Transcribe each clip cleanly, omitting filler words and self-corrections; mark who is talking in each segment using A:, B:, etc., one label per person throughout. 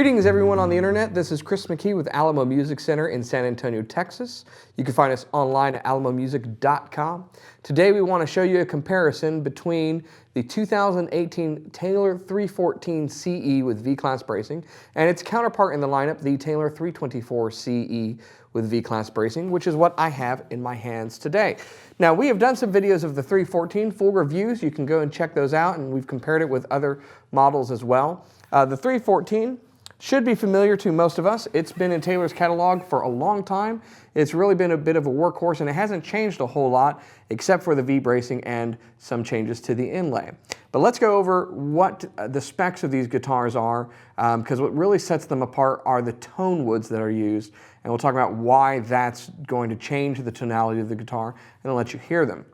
A: Greetings everyone on the internet. This is Chris McKee with Alamo Music Center in San Antonio, Texas. You can find us online at alamomusic.com. Today we want to show you a comparison between the 2018 Taylor 314 CE with V-Class bracing and its counterpart in the lineup, the Taylor 324 CE with V-Class bracing, which is what I have in my hands today. Now, we have done some videos of the 314, full reviews. You can go and check those out, and we've compared it with other models as well. The 314 should be familiar to most of us. It's been in Taylor's catalog for a long time. It's really been a bit of a workhorse, and it hasn't changed a whole lot except for the V-bracing and some changes to the inlay. But let's go over what the specs of these guitars are, because what really sets them apart are the Tonewoods that are used, and we'll talk about why that's going to change the tonality of the guitar, and I'll let you hear them.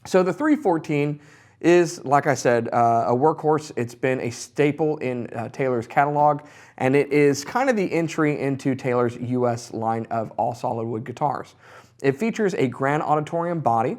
A: So the 314 is, like I said, a workhorse. It's been a staple in Taylor's catalog, and it is kind of the entry into Taylor's US line of all solid wood guitars. It features a Grand Auditorium body,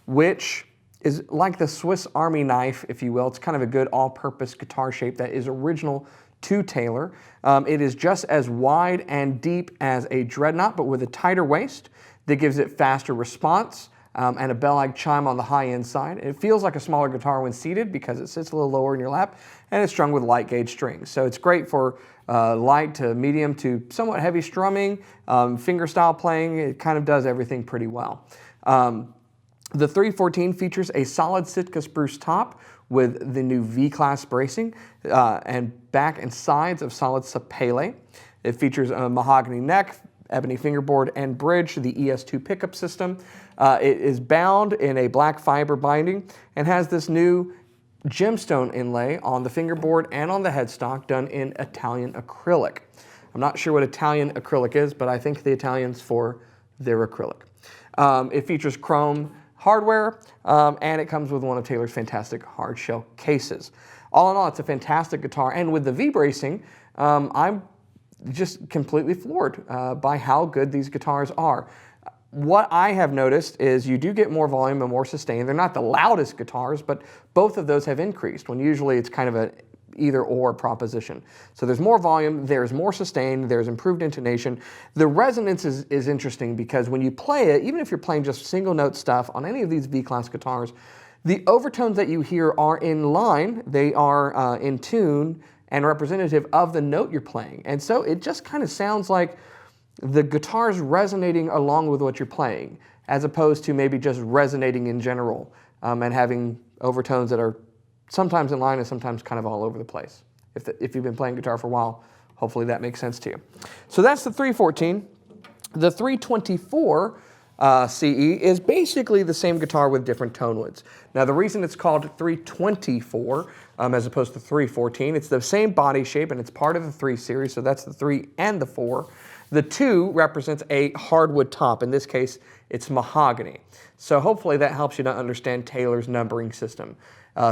A: which is like the Swiss Army knife, if you will. It's kind of a good all-purpose guitar shape that is original to Taylor. It is just as wide and deep as a dreadnought, but with a tighter waist that gives it faster response. And a bell-like chime on the high-end side. It feels like a smaller guitar when seated because it sits a little lower in your lap, and it's strung with light gauge strings. So it's great for light to medium to somewhat heavy strumming, fingerstyle playing. It kind of does everything pretty well. The 314 features a solid Sitka spruce top with the new V-Class bracing and back and sides of solid sapele. It features a mahogany neck, ebony fingerboard and bridge, the ES2 pickup system. It is bound in a black fiber binding and has this new gemstone inlay on the fingerboard and on the headstock done in Italian acrylic. I'm not sure what Italian acrylic is, but I think the Italians for their acrylic. It features chrome hardware, and it comes with one of Taylor's fantastic hard shell cases. All in all, it's a fantastic guitar, and with the V-bracing, I'm just completely floored by how good these guitars are. What I have noticed is you do get more volume and more sustain. They're not the loudest guitars, but both of those have increased, when usually it's kind of an either-or proposition. So there's more volume, there's more sustain, there's improved intonation. The resonance is interesting because when you play it, even if you're playing just single note stuff on any of these V-Class guitars, the overtones that you hear are in line, they are in tune, and representative of the note you're playing. And so it just kind of sounds like the guitar's resonating along with what you're playing, as opposed to maybe just resonating in general and having overtones that are sometimes in line and sometimes kind of all over the place. If you've been playing guitar for a while, hopefully that makes sense to you. So that's the 314. The 324 CE is basically the same guitar with different Tonewoods. Now the reason it's called 324 as opposed to 314, it's the same body shape and it's part of the 3 series, so that's the 3 and the 4. The 2 represents a hardwood top. In this case, it's mahogany. So hopefully that helps you to understand Taylor's numbering system.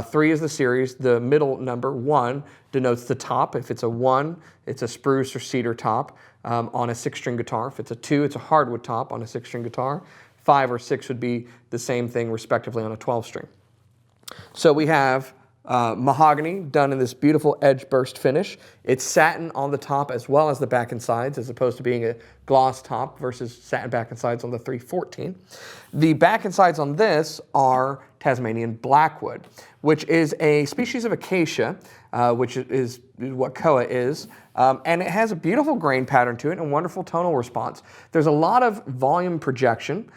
A: 3 is the series. The middle number 1 denotes the top. If it's a 1, it's a spruce or cedar top on a 6-string guitar. If it's a 2, it's a hardwood top on a 6-string guitar. 5 or 6 would be the same thing respectively on a 12-string. So we have mahogany done in this beautiful edge burst finish. It's satin on the top as well as the back and sides, as opposed to being a gloss top versus satin back and sides on the 314. The back and sides on this are Tasmanian blackwood, which is a species of acacia, which is what koa is, and it has a beautiful grain pattern to it and wonderful tonal response. There's a lot of volume projection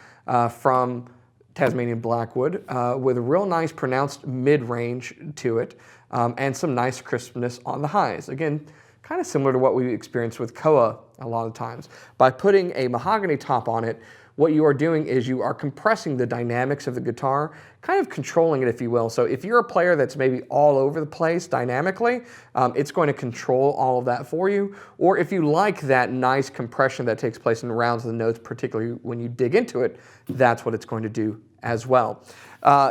A: from Tasmanian blackwood with a real nice pronounced mid-range to it and some nice crispness on the highs. Again, kind of similar to what we experience with koa a lot of times. By putting a mahogany top on it, what you are doing is you are compressing the dynamics of the guitar, kind of controlling it, if you will. So if you're a player that's maybe all over the place dynamically, it's going to control all of that for you. Or if you like that nice compression that takes place in the rounds of the notes, particularly when you dig into it, that's what it's going to do as well.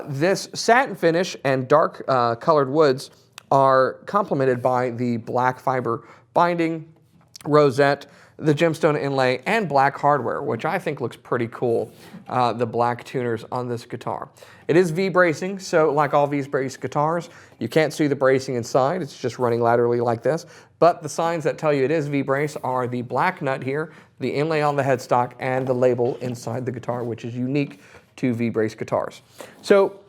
A: This satin finish and dark colored woods are complemented by the black fiber binding, rosette, the gemstone inlay and black hardware, which I think looks pretty cool, the black tuners on this guitar. It is V-bracing, so like all V-brace guitars, you can't see the bracing inside. It's just running laterally like this. But the signs that tell you it is V-brace are the black nut here, the inlay on the headstock, and the label inside the guitar, which is unique to V-brace guitars. So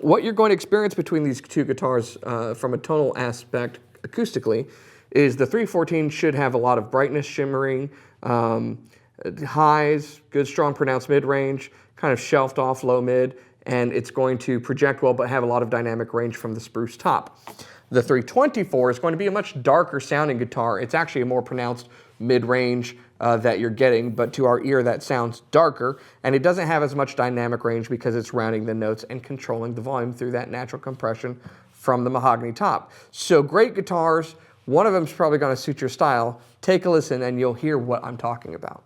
A: what you're going to experience between these two guitars from a tonal aspect acoustically is the 314 should have a lot of brightness, shimmering, highs, good strong pronounced mid-range, kind of shelved off low mid, and it's going to project well but have a lot of dynamic range from the spruce top. The 324 is going to be a much darker sounding guitar. It's actually a more pronounced mid-range that you're getting, but to our ear that sounds darker, and it doesn't have as much dynamic range because it's rounding the notes and controlling the volume through that natural compression from the mahogany top. So great guitars. One of them is probably going to suit your style. Take a listen and you'll hear what I'm talking about.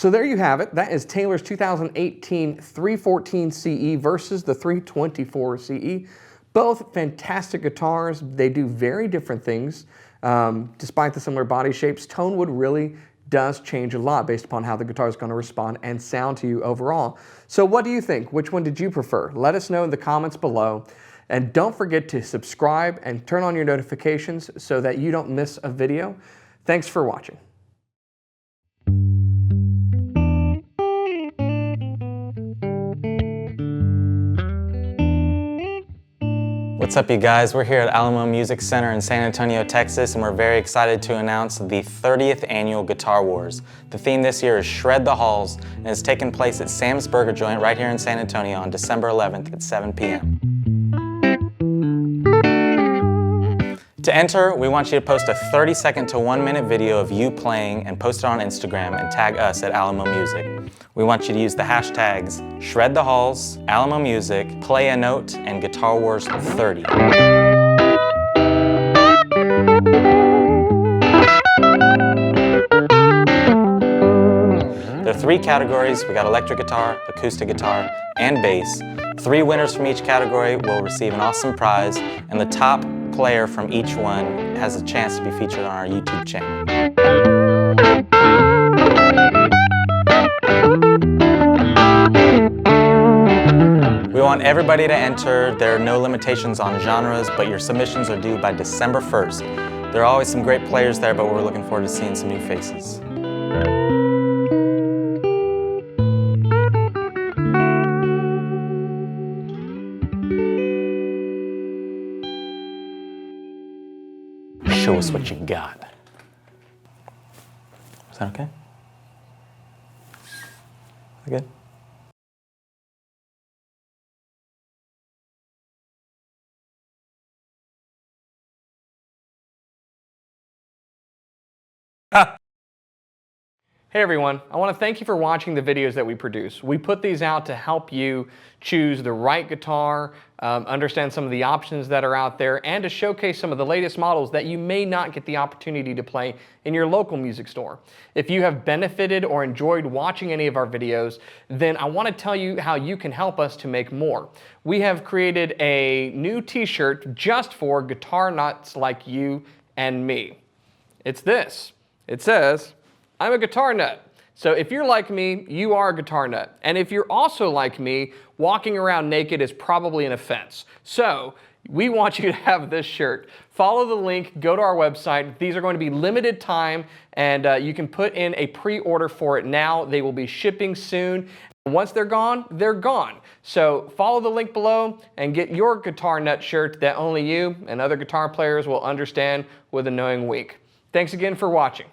A: So there you have it. That is Taylor's 2018 314 CE versus the 324 CE. Both fantastic guitars. They do very different things. Despite the similar body shapes, Tonewood really does change a lot based upon how the guitar is going to respond and sound to you overall. So what do you think? Which one did you prefer? Let us know in the comments below. And don't forget to subscribe and turn on your notifications so that you don't miss a video. Thanks for watching.
B: What's up, you guys? We're here at Alamo Music Center in San Antonio, Texas, and we're very excited to announce the 30th annual Guitar Wars. The theme this year is Shred the Halls, and it's taking place at Sam's Burger Joint right here in San Antonio on December 11th at 7 p.m. To enter, we want you to post a 30-second to 1-minute video of you playing and post it on Instagram and tag us at Alamo Music. We want you to use the hashtags Shred the Halls, Alamo Music, Play a Note, and Guitar Wars 30. There are 3 categories. We got electric guitar, acoustic guitar, and bass. 3 winners from each category will receive an awesome prize, and the top player from each one has a chance to be featured on our YouTube channel. We want everybody to enter. There are no limitations on genres, but your submissions are due by December 1st. There are always some great players there, but we're looking forward to seeing some new faces. Show us what you got. Is that okay? Is that good?
A: Hey everyone, I want to thank you for watching the videos that we produce. We put these out to help you choose the right guitar, understand some of the options that are out there, and to showcase some of the latest models that you may not get the opportunity to play in your local music store. If you have benefited or enjoyed watching any of our videos, then I want to tell you how you can help us to make more. We have created a new t-shirt just for guitar nuts like you and me. It's this. It says, I'm a guitar nut. So if you're like me, you are a guitar nut. And if you're also like me, walking around naked is probably an offense. So we want you to have this shirt. Follow the link, go to our website. These are going to be limited time, and you can put in a pre-order for it now. They will be shipping soon. Once they're gone, they're gone. So follow the link below and get your guitar nut shirt that only you and other guitar players will understand with a knowing wink. Thanks again for watching.